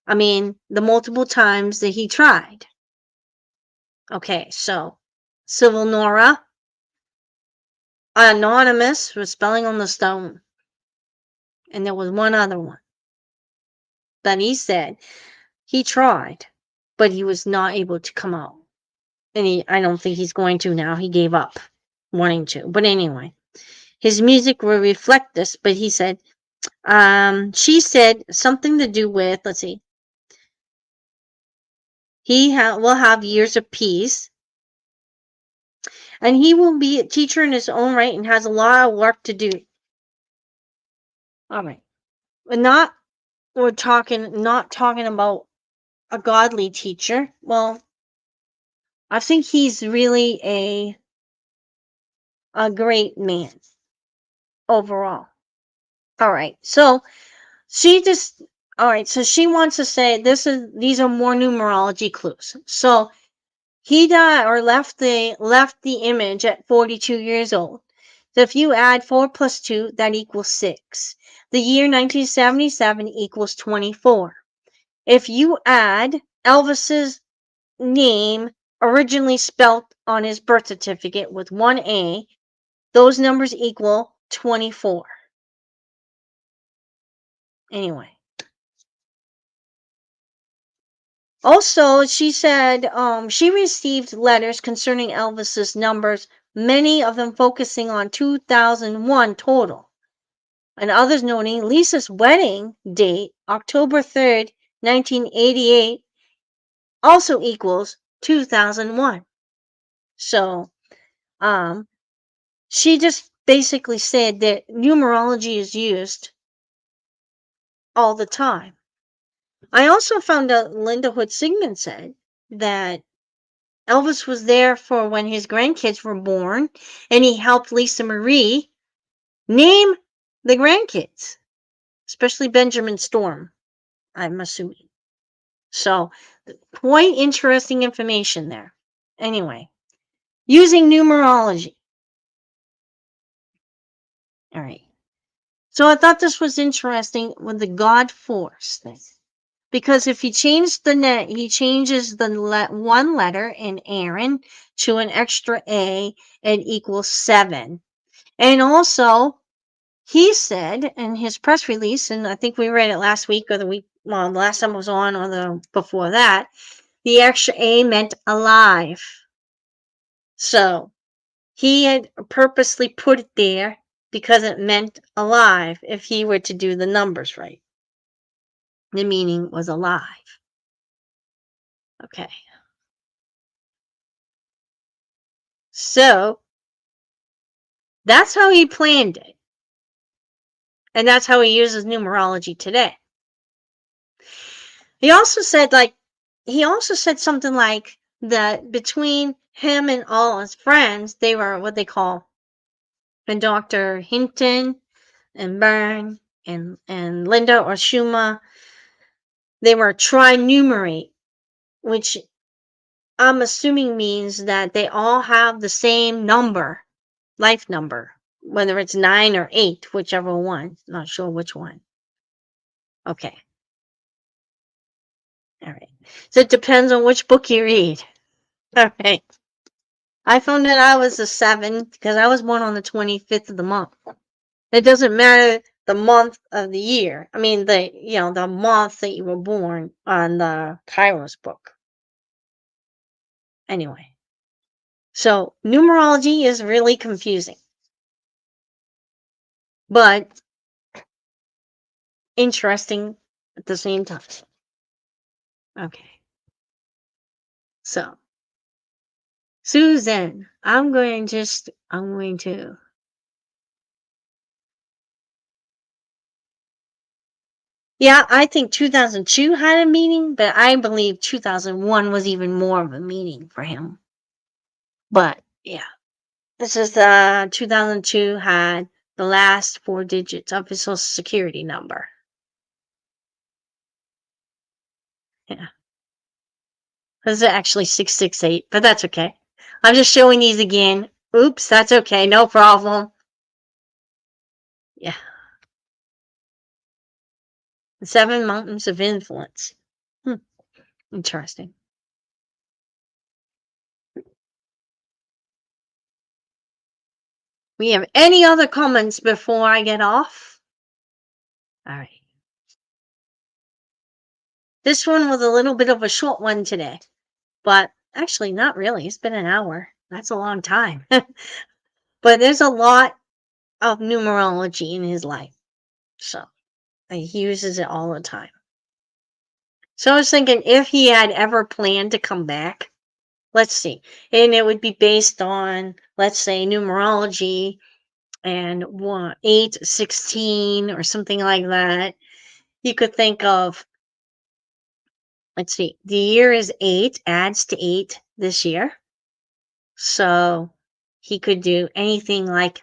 I mean, the multiple times that he tried. Okay, so Civil Nora, Anonymous was spelling on the stone. And there was one other one that he said he tried, but he was not able to come out. And I don't think he's going to now. He gave up wanting to. But anyway, his music will reflect this. But he said, she said something to do with, let's see, will have years of peace. And he will be a teacher in his own right and has a lot of work to do. All right. But not talking about a godly teacher. Well, I think he's really a great man overall. All right. So she wants to say these are more numerology clues. So he died or left the image at 42 years old. So if you add 4 plus 2, that equals 6. The year 1977 equals 24. If you add Elvis's name originally spelt on his birth certificate with 1A, those numbers equal 24. Anyway. Also, she said she received letters concerning Elvis's numbers, many of them focusing on 2001 total, and others noting Lisa's wedding date, October 3rd, 1988, also equals 2001. So, she just basically said that numerology is used all the time. I also found out Linda Hood Sigmund said that Elvis was there for when his grandkids were born, and he helped Lisa Marie name the grandkids, especially Benjamin Storm, I'm assuming. So, quite interesting information there. Anyway, using numerology. All right. So I thought this was interesting with the God Force thing. Because if he changed the net, he changes the one letter in Aaron to an extra A, it equals 7. And also, he said in his press release, and I think we read it last week or the last time I was on or the before that, the extra A meant alive. So he had purposely put it there because it meant alive if he were to do the numbers right. The meaning was alive. Okay. So that's how he planned it. And that's how he uses numerology today. He also said something like that between him and all his friends, they were what they call, and Dr. Hinton, and Bern and Linda or Shuma, they were trinumerate, which I'm assuming means that they all have the same number, life number, whether it's 9 or 8, whichever one. Not sure which one. Okay. All right. So it depends on which book you read. All right. I found that I was a 7 because I was born on the 25th of the month. It doesn't matter the month of the year. I mean, the month that you were born on the Kairos book. Anyway. So numerology is really confusing, but interesting at the same time. Okay. So, Susan, I'm going to. Yeah, I think 2002 had a meaning, but I believe 2001 was even more of a meaning for him. But yeah, this is 2002 had the last 4 digits of his social security number. Yeah. This is actually 668, but that's okay. I'm just showing these again. Oops, that's okay. No problem. Yeah. The 7 mountains of influence. Interesting. We have any other comments before I get off? All right. This one was a little bit of a short one today, but actually not really. It's been an hour. That's a long time. But there's a lot of numerology in his life. So he uses it all the time. So I was thinking if he had ever planned to come back, let's see. And it would be based on, let's say, numerology and 8, 16 or something like that. You could think of, let's see, the year is 8, adds to 8 this year. So he could do anything like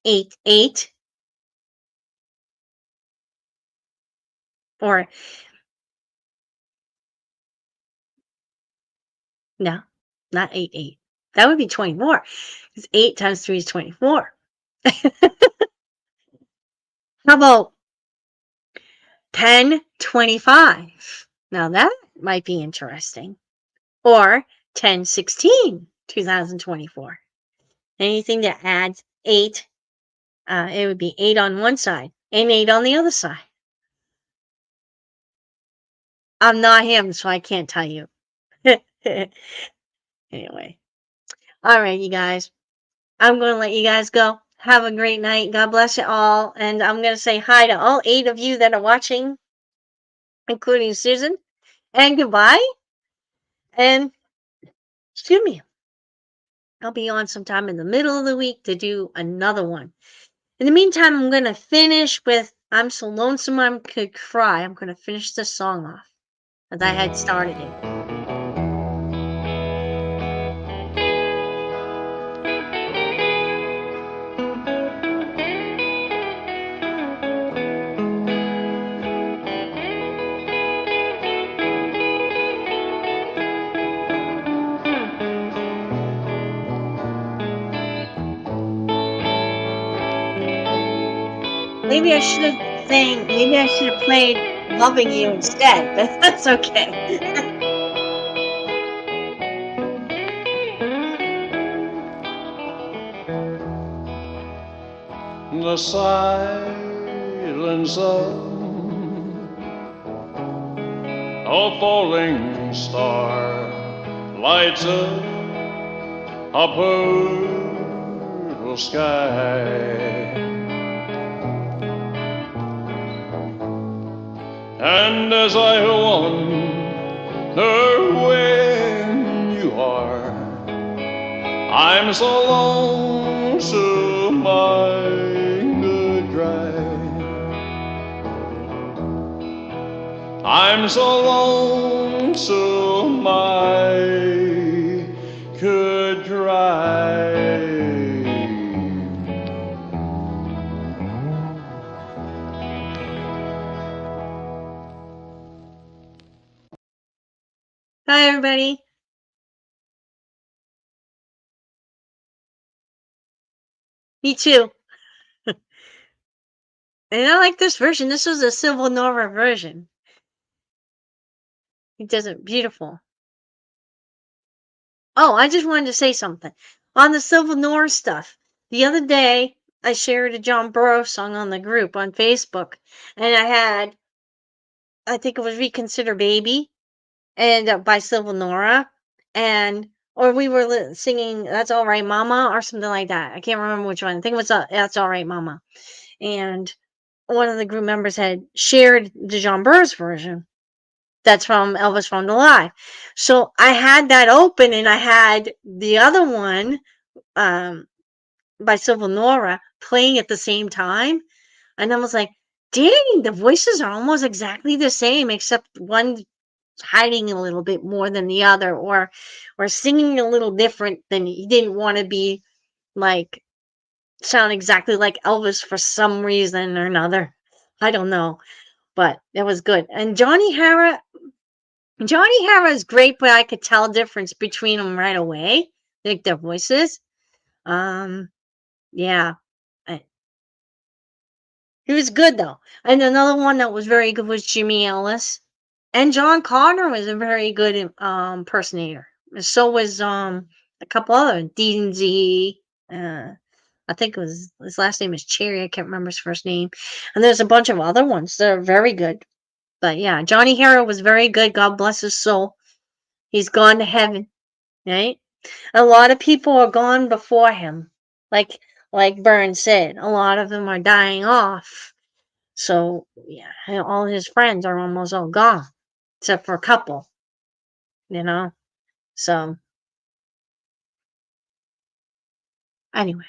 8, 8. Or, no, not 8, 8. That would be 24. Because 8 times 3 is 24. How about 10, 25? Now that might be interesting. Or 10, 16, 2024. Anything that adds 8, it would be 8 on one side and 8 on the other side. I'm not him, so I can't tell you. Anyway. All right, you guys. I'm going to let you guys go. Have a great night. God bless you all. And I'm going to say hi to all 8 of you that are watching, including Susan. And goodbye. And excuse me. I'll be on sometime in the middle of the week to do another one. In the meantime, I'm going to finish with I'm So Lonesome I Could Cry. I'm going to finish this song off as I had started it. Maybe I should have played Loving You instead, but that's okay. The silence of a falling star lights up a purple sky. And as I wonder when you are, I'm so lonesome I could cry. I'm so lonesome I could cry. Hi, everybody. Me too. And I like this version. This is a Civil Nova version. He does it beautiful. Oh, I just wanted to say something. On the Civil North stuff, the other day I shared a John Burroughs song on the group on Facebook, and I think it was Reconsider Baby, and by Civil Nora, and or we were singing That's All Right Mama or something like that. I can't remember which one. I think it was That's All Right Mama. And one of the group members had shared the John Burroughs version. That's from Elvis from the Live. So I had that open and I had the other one um, by Civil Nora playing at the same time. And I was like, dang, the voices are almost exactly the same, except one hiding a little bit more than the other, or singing a little different than he didn't want to be like sound exactly like Elvis for some reason or another. I don't know, but it was good. And Johnny Hara is great, but I could tell difference between them right away, like their voices. Um, yeah, I- he was good though. And another one that was very good was Jimmy Ellis, and John Connor was a very good impersonator. And so was a couple other Dean Z. I think it was his last name is Cherry. I can't remember his first name. And there's a bunch of other ones that are very good. But yeah, Johnny Hara was very good. God bless his soul. He's gone to heaven, right? A lot of people are gone before him. Like like Byrne said, a lot of them are dying off. So yeah, and all his friends are almost all gone, except for a couple, you know. So anyway,